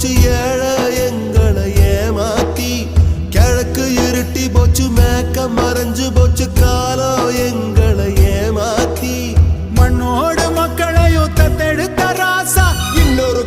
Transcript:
போச்சு ஏழை எங்களை ஏமாத்தி கிழக்கு இருட்டி போச்சு மேக்க மறைஞ்சு போச்சு காலம் எங்களை ஏமாத்தி மண்ணோடு மக்களையும் தத்தெடுத்த ராசா இன்னொரு